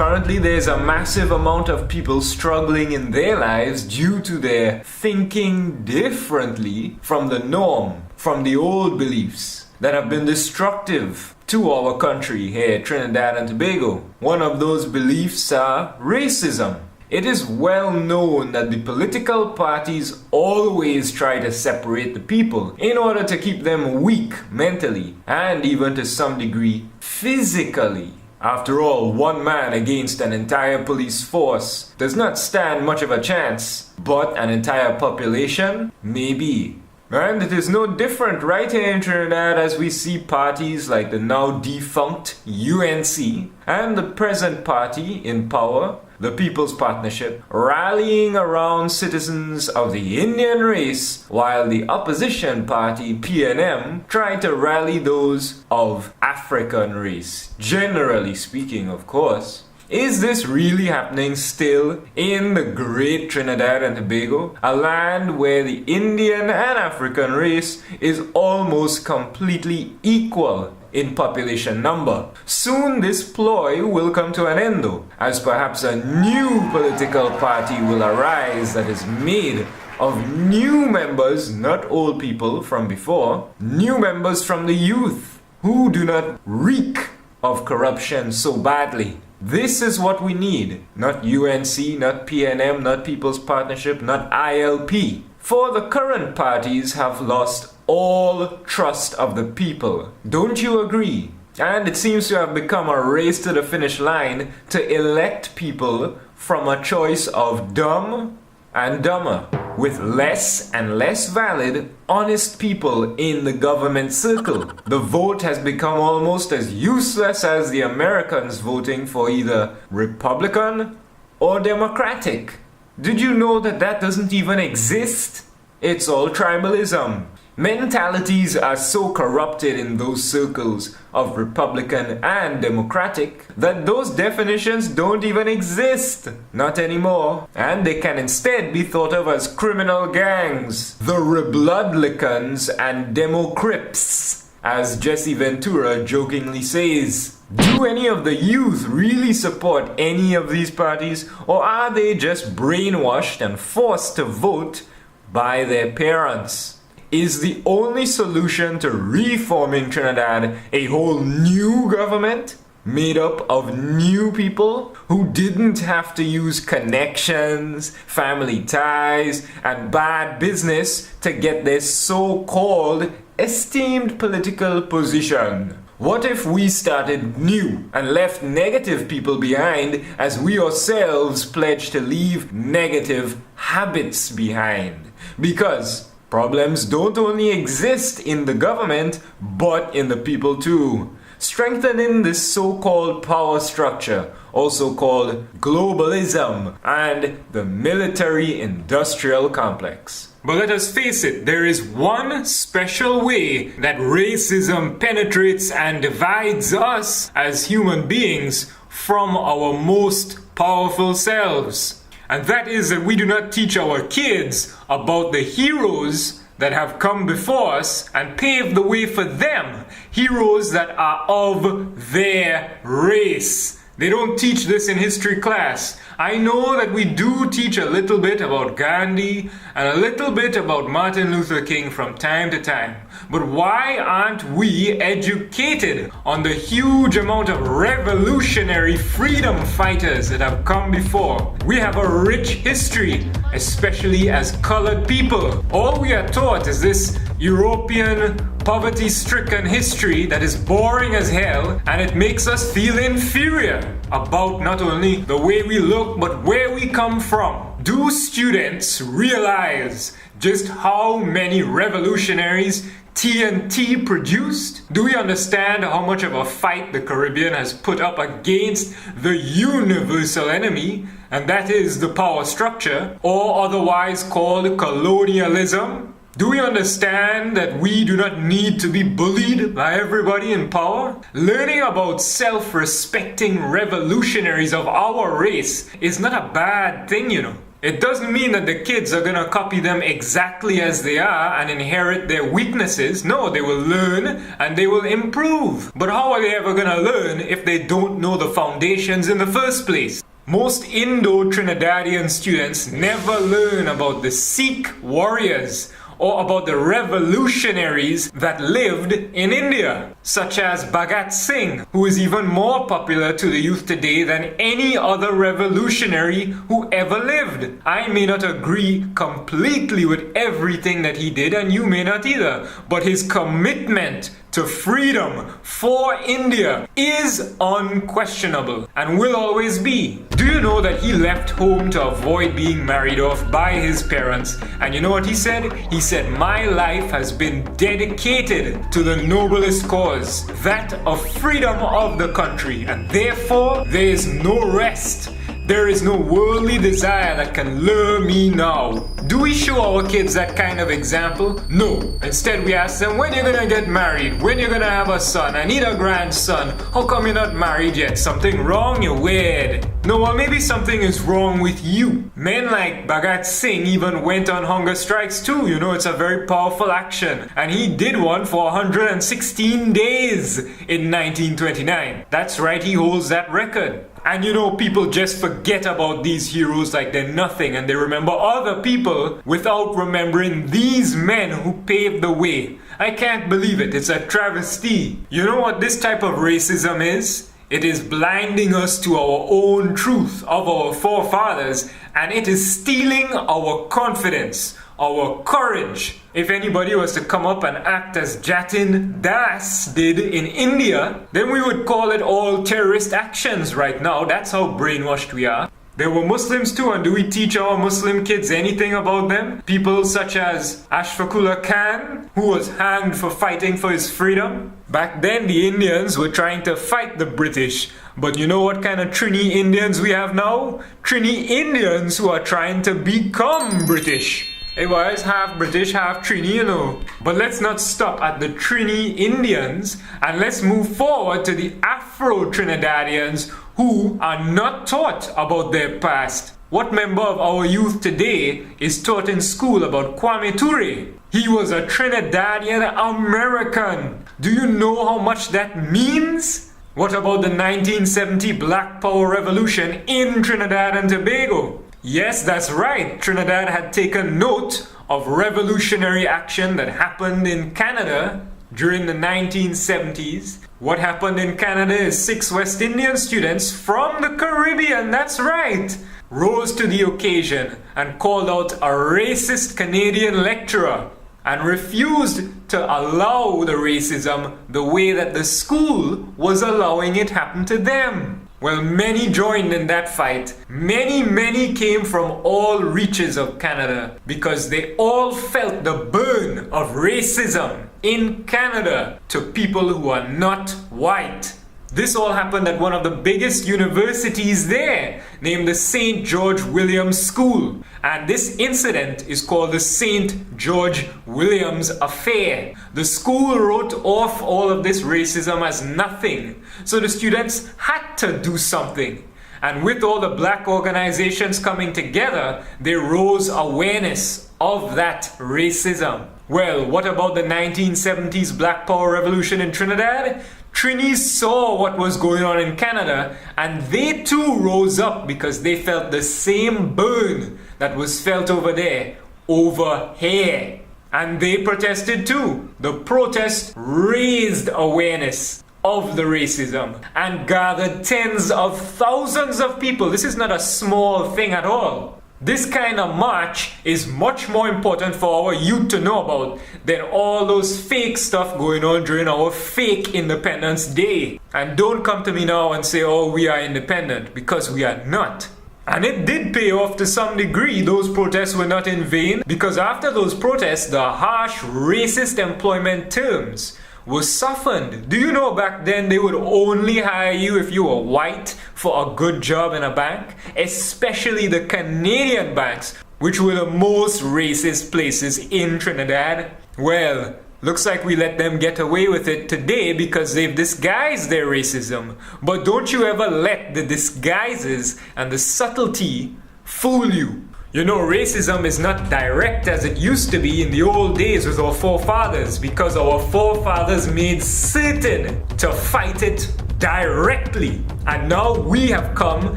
Currently, there's a massive amount of people struggling in their lives due to their thinking differently from the norm, from the old beliefs that have been destructive to our country here, Trinidad and Tobago. One of those beliefs are racism. It is well known that the political parties always try to separate the people in order to keep them weak mentally and even to some degree physically. After all, one man against an entire police force does not stand much of a chance, but an entire population, maybe. And it is no different right here in Trinidad as we see parties like the now defunct UNC and the present party in power, the People's Partnership, rallying around citizens of the Indian race, while the opposition party, PNM, tried to rally those of African race, generally speaking, of course. Is this really happening still in the great Trinidad and Tobago, a land where the Indian and African race is almost completely equal in population number? Soon this ploy will come to an end though, as perhaps a new political party will arise that is made of new members, not old people from before, new members from the youth who do not reek of corruption so badly. This is what we need, not UNC, not PNM, not People's Partnership, not ILP. For the current parties have lost all trust of the people. Don't you agree? And it seems to have become a race to the finish line to elect people from a choice of dumb and dumber, with less and less valid, honest people in the government circle. The vote has become almost as useless as the Americans voting for either Republican or Democratic. Did you know that that doesn't even exist? It's all tribalism. Mentalities are so corrupted in those circles of Republican and Democratic that those definitions don't even exist. Not anymore. And they can instead be thought of as criminal gangs. The Rebloodlicans and Democrips, as Jesse Ventura jokingly says. Do any of the youth really support any of these parties, or are they just brainwashed and forced to vote by their parents? Is the only solution to reforming Trinidad a whole new government made up of new people who didn't have to use connections, family ties, and bad business to get their so-called esteemed political position? What if we started new and left negative people behind as we ourselves pledge to leave negative habits behind? Because problems don't only exist in the government, but in the people too. Strengthening this so-called power structure, also called globalism, and the military-industrial complex. But let us face it, there is one special way that racism penetrates and divides us as human beings from our most powerful selves. And that is that we do not teach our kids about the heroes that have come before us and paved the way for them. Heroes that are of their race. They don't teach this in history class. I know that we do teach a little bit about Gandhi and a little bit about Martin Luther King from time to time. But why aren't we educated on the huge amount of revolutionary freedom fighters that have come before? We have a rich history, especially as colored people. All we are taught is this European poverty-stricken history that is boring as hell, and it makes us feel inferior about not only the way we look but where we come from. Do students realize just how many revolutionaries TNT produced? Do we understand how much of a fight the Caribbean has put up against the universal enemy, and that is the power structure, or otherwise called colonialism? Do we understand that we do not need to be bullied by everybody in power? Learning about self-respecting revolutionaries of our race is not a bad thing, you know. It doesn't mean that the kids are gonna copy them exactly as they are and inherit their weaknesses. No, they will learn and they will improve. But how are they ever gonna learn if they don't know the foundations in the first place? Most Indo-Trinidadian students never learn about the Sikh warriors or about the revolutionaries that lived in India, such as Bhagat Singh, who is even more popular to the youth today than any other revolutionary who ever lived. I may not agree completely with everything that he did, and you may not either, but his commitment to freedom for India is unquestionable and will always be. Do you know that he left home to avoid being married off by his parents? And you know what he said? He said, "My life has been dedicated to the noblest cause, that of freedom of the country, and therefore there is no rest. There is no worldly desire that can lure me now." Do we show our kids that kind of example? No. Instead we ask them, when you're gonna get married? When you're gonna have a son? I need a grandson. How come you're not married yet? Something wrong? You're weird. No, well, maybe something is wrong with you. Men like Bhagat Singh even went on hunger strikes too. You know, it's a very powerful action. And he did one for 116 days in 1929. That's right, he holds that record. And you know, people just forget about these heroes like they're nothing, and they remember other people without remembering these men who paved the way. I can't believe it. It's a travesty. You know what this type of racism is? It is blinding us to our own truth of our forefathers, and it is stealing our confidence, our courage. If anybody was to come up and act as Jatin Das did in India, then we would call it all terrorist actions right now. That's how brainwashed we are. There were Muslims too, and do we teach our Muslim kids anything about them? People such as Ashfaqullah Khan, who was hanged for fighting for his freedom. Back then, the Indians were trying to fight the British. But you know what kind of Trini Indians we have now? Trini Indians who are trying to become British. It was half British, half Trini, you know. But let's not stop at the Trini Indians, and let's move forward to the Afro-Trinidadians who are not taught about their past. What member of our youth today is taught in school about Kwame Ture? He was a Trinidadian American. Do you know how much that means? What about the 1970 Black Power Revolution in Trinidad and Tobago? Yes, that's right. Trinidad had taken note of revolutionary action that happened in Canada during the 1970s. What happened in Canada is 6 West Indian students from the Caribbean, that's right, rose to the occasion and called out a racist Canadian lecturer and refused to allow the racism the way that the school was allowing it happen to them. Well, many joined in that fight. Many came from all reaches of Canada because they all felt the burn of racism in Canada to people who are not white. This all happened at one of the biggest universities there, named the St. George Williams School. And this incident is called the St. George Williams Affair. The school wrote off all of this racism as nothing. So the students had to do something. And with all the black organizations coming together, they rose awareness of that racism. Well, what about the 1970s Black Power Revolution in Trinidad? Trinis saw what was going on in Canada, and they too rose up because they felt the same burn that was felt over there, over here. And they protested too. The protest raised awareness of the racism and gathered tens of thousands of people. This is not a small thing at all. This kind of march is much more important for our youth to know about than all those fake stuff going on during our fake Independence Day. And don't come to me now and say, oh, we are independent, because we are not. And it did pay off to some degree. Those protests were not in vain, because after those protests, the harsh racist employment terms was softened. Do you know back then they would only hire you if you were white for a good job in a bank? Especially the Canadian banks, which were the most racist places in Trinidad. Well, looks like we let them get away with it today because they've disguised their racism. But don't you ever let the disguises and the subtlety fool you. You know, racism is not direct as it used to be in the old days with our forefathers, because our forefathers made certain to fight it directly. And now we have come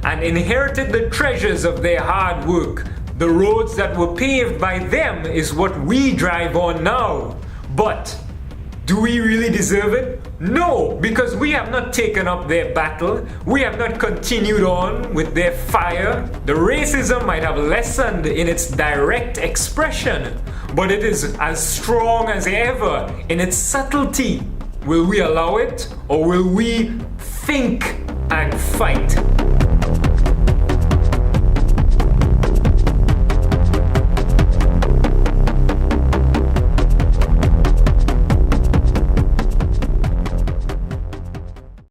and inherited the treasures of their hard work. The roads that were paved by them is what we drive on now. But do we really deserve it? No, because we have not taken up their battle. We have not continued on with their fire. The racism might have lessened in its direct expression, but it is as strong as ever in its subtlety. Will we allow it, or will we think and fight?